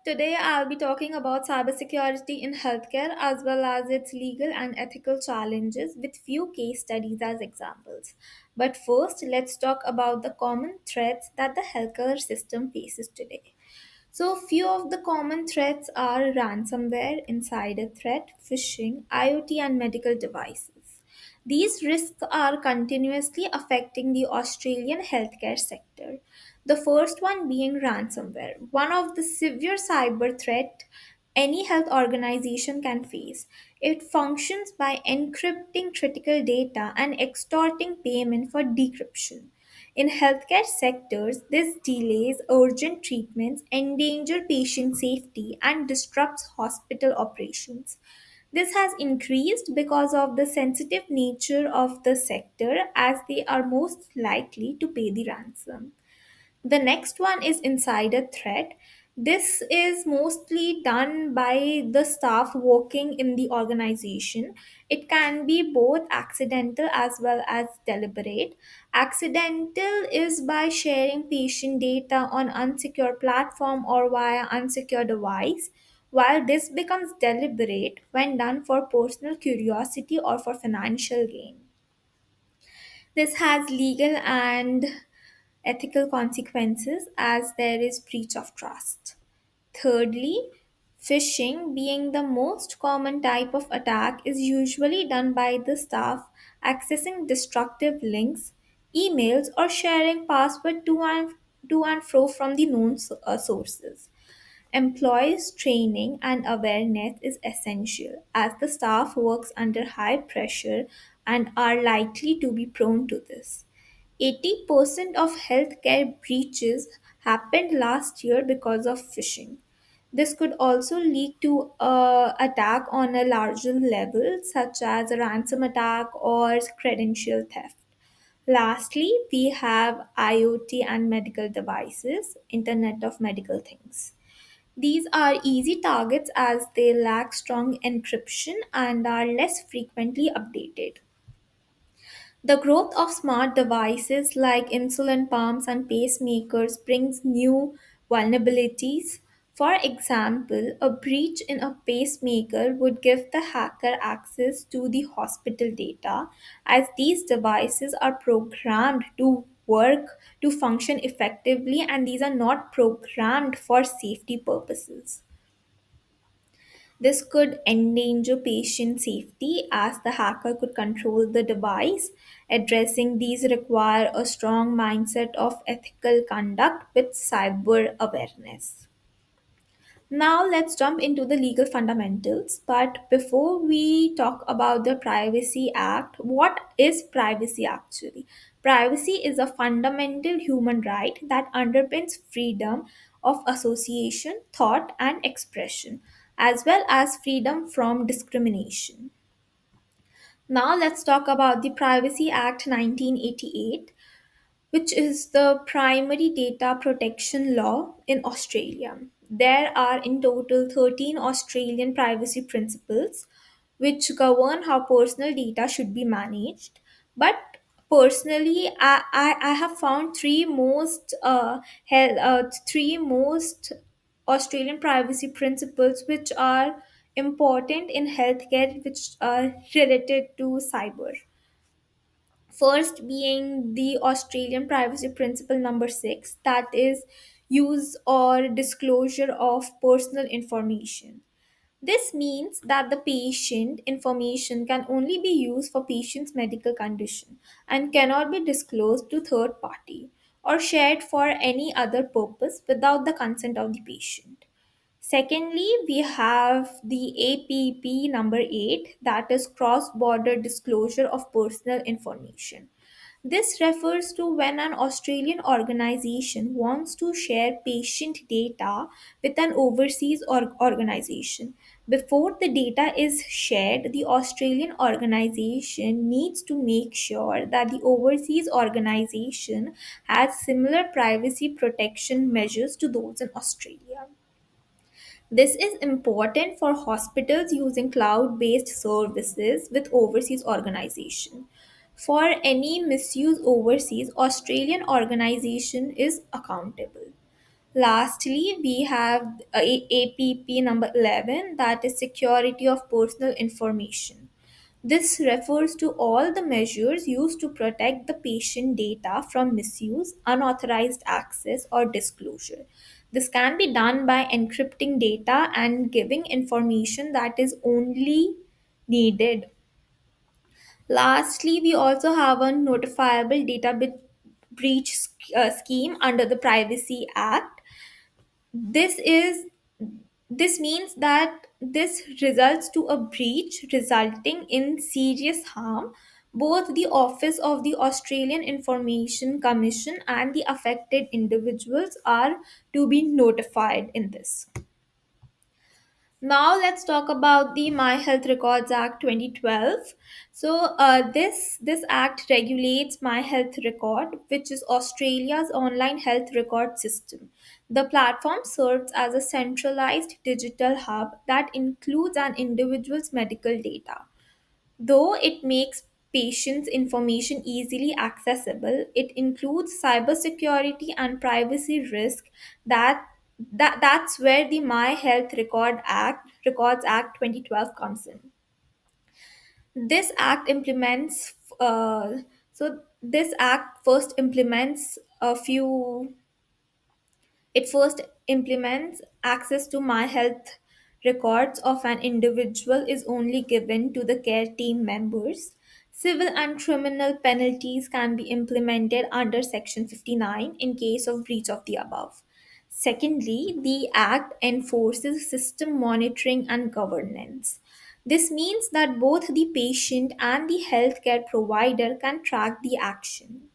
Today, I'll be talking about cybersecurity in healthcare as well as its legal and ethical challenges with few case studies as examples. But first, let's talk about the common threats that the healthcare system faces today. So, few of the common threats are ransomware, insider threat, phishing, IoT, and medical devices. These risks are continuously affecting the Australian healthcare sector. The first one being ransomware, one of the severe cyber threat any health organization can face. It functions by encrypting critical data and extorting payment for decryption. In healthcare sectors, this delays urgent treatments, endanger patient safety, and disrupts hospital operations. This has increased because of the sensitive nature of the sector as they are most likely to pay the ransom. The next one is insider threat. This is mostly done by the staff working in the organization. It can be both accidental as well as deliberate. Accidental is by sharing patient data on unsecure platform or via unsecure device, while this becomes deliberate when done for personal curiosity or for financial gain. This has legal and ethical consequences as there is breach of trust. Thirdly, phishing, being the most common type of attack, is usually done by the staff accessing destructive links, emails, or sharing password to and fro from the known sources. Employees' training and awareness is essential as the staff works under high pressure and are likely to be prone to this. 80% of healthcare breaches happened last year because of phishing. This could also lead to a attack on a larger level, such as a ransom attack or credential theft. Lastly, we have IoT and medical devices, Internet of Medical Things. These are easy targets as they lack strong encryption and are less frequently updated. The growth of smart devices like insulin pumps and pacemakers brings new vulnerabilities. For example, a breach in a pacemaker would give the hacker access to the hospital data, as these devices are programmed to work to function effectively and these are not programmed for safety purposes. This could endanger patient safety as the hacker could control the device. Addressing these require a strong mindset of ethical conduct with cyber awareness. Now let's jump into the legal fundamentals. But before we talk about the Privacy Act, what is privacy actually? Privacy is a fundamental human right that underpins freedom of association, thought, and expression, as well as freedom from discrimination. Now let's talk about the Privacy Act 1988, which is the primary data protection law in Australia. There are in total 13 Australian privacy principles which govern how personal data should be managed. But personally, I have found three most Australian privacy principles which are important in healthcare, which are related to cyber. First being the Australian privacy principle number 6, that is use or disclosure of personal information. This means that the patient information can only be used for patient's medical condition and cannot be disclosed to third party or shared for any other purpose without the consent of the patient. Secondly, we have the APP number 8, that is cross border disclosure of personal information. This refers to when an Australian organization wants to share patient data with an overseas organization. Before the data is shared, the Australian organization needs to make sure that the overseas organization has similar privacy protection measures to those in Australia. This is important for hospitals using cloud based services with overseas organization. For any misuse overseas, Australian organization is accountable. Lastly, we have APP number 11, that is security of personal information. This refers to all the measures used to protect the patient data from misuse, unauthorized access, or disclosure. This can be done by encrypting data and giving information that is only needed. Lastly, we also have a notifiable data breach scheme under the Privacy Act. This is this means that this results to a breach resulting in serious harm. Both the office of the Australian Information Commission and the affected individuals are to be notified in this. Now let's talk about the My Health Records Act 2012. This act regulates My Health Record, which is Australia's online health record system. The platform serves as a centralized digital hub that includes an individual's medical data. Though it makes patients' information easily accessible, it includes cybersecurity and privacy risk that's where the My Health Records Act 2012 comes in. This act implements this act first implements a few It first implements access to My Health records of an individual is only given to the care team members. Civil and criminal penalties can be implemented under Section 59 in case of breach of the above. Secondly, the Act enforces system monitoring and governance. This means that both the patient and the healthcare provider can track the action.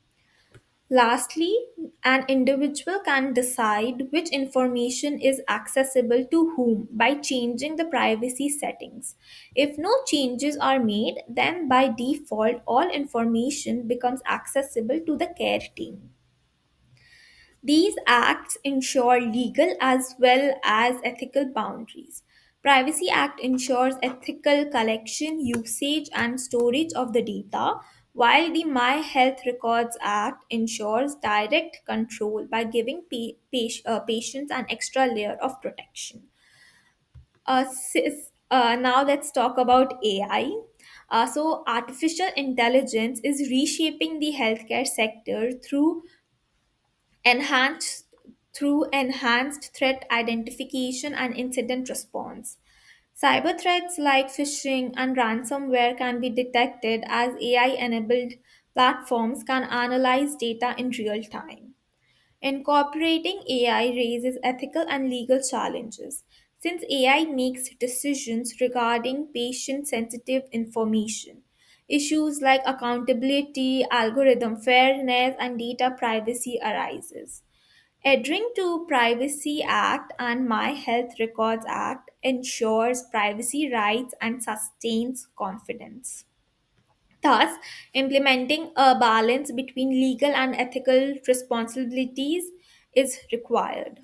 Lastly, an individual can decide which information is accessible to whom by changing the privacy settings. If no changes are made, then by default, all information becomes accessible to the care team. These acts ensure legal as well as ethical boundaries. Privacy Act ensures ethical collection, usage and storage of the data, while the My Health Records Act ensures direct control by giving patients an extra layer of protection. Now let's talk about AI. Artificial intelligence is reshaping the healthcare sector enhanced enhanced threat identification and incident response. Cyber threats like phishing and ransomware can be detected as AI enabled platforms can analyze data in real time. Incorporating AI raises ethical and legal challenges since AI makes decisions regarding patient sensitive information. Issues like accountability, algorithm fairness, and data privacy arises. Adhering to Privacy Act and My Health Records Act ensures privacy rights and sustains confidence. Thus, implementing a balance between legal and ethical responsibilities is required.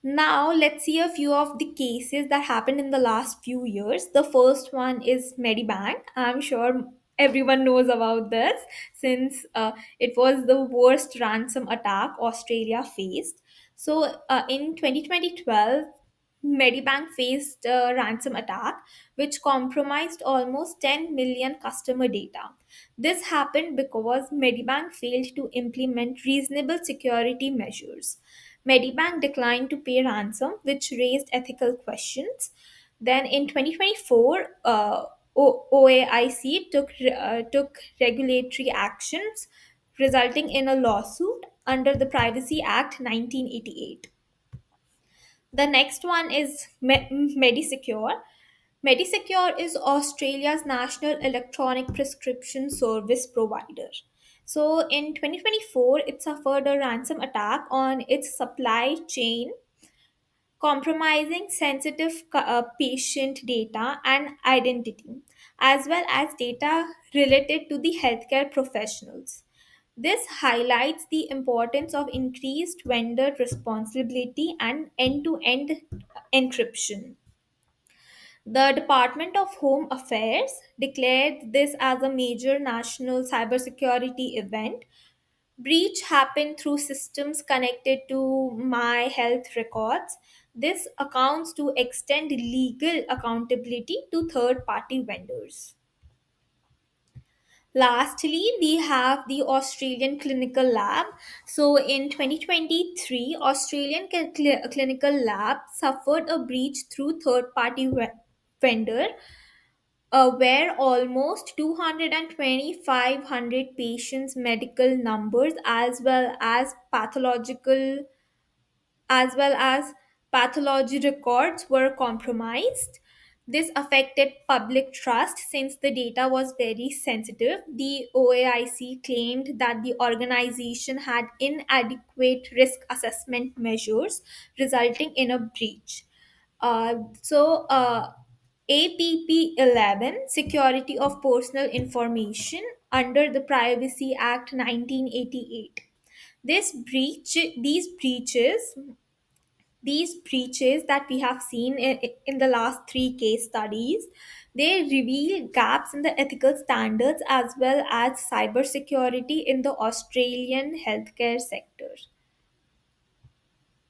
Now, let's see a few of the cases that happened in the last few years. The first one is Medibank. I'm sure everyone knows about this since it was the worst ransom attack Australia faced. In 2012, Medibank faced a ransom attack which compromised almost 10 million customer data. This happened because Medibank failed to implement reasonable security measures. Medibank declined to pay ransom, which raised ethical questions. Then in 2024, OAIC took regulatory actions, resulting in a lawsuit under the Privacy Act 1988. The next one is Medisecure. Medisecure is Australia's national electronic prescription service provider. So in 2024, it suffered a ransom attack on its supply chain, compromising sensitive patient data and identity, as well as data related to the healthcare professionals. This highlights the importance of increased vendor responsibility and end to end encryption. The Department of Home Affairs declared this as a major national cybersecurity event, Breach happened through systems connected to my health records. This accounts to extend legal accountability to third party vendors. Lastly, we have the Australian Clinical Lab. So in 2023, Australian Clinical Lab suffered a breach through third party vendor, where almost 22500 patients medical numbers as well as pathology records were compromised. This affected public trust since the data was very sensitive. The OAIC claimed that the organization had inadequate risk assessment measures, resulting in a breach. APP 11, Security of Personal Information, under the Privacy Act 1988. This breach, these breaches these breaches that we have seen in the last three case studies, they reveal gaps in the ethical standards as well as cybersecurity in the Australian healthcare sector.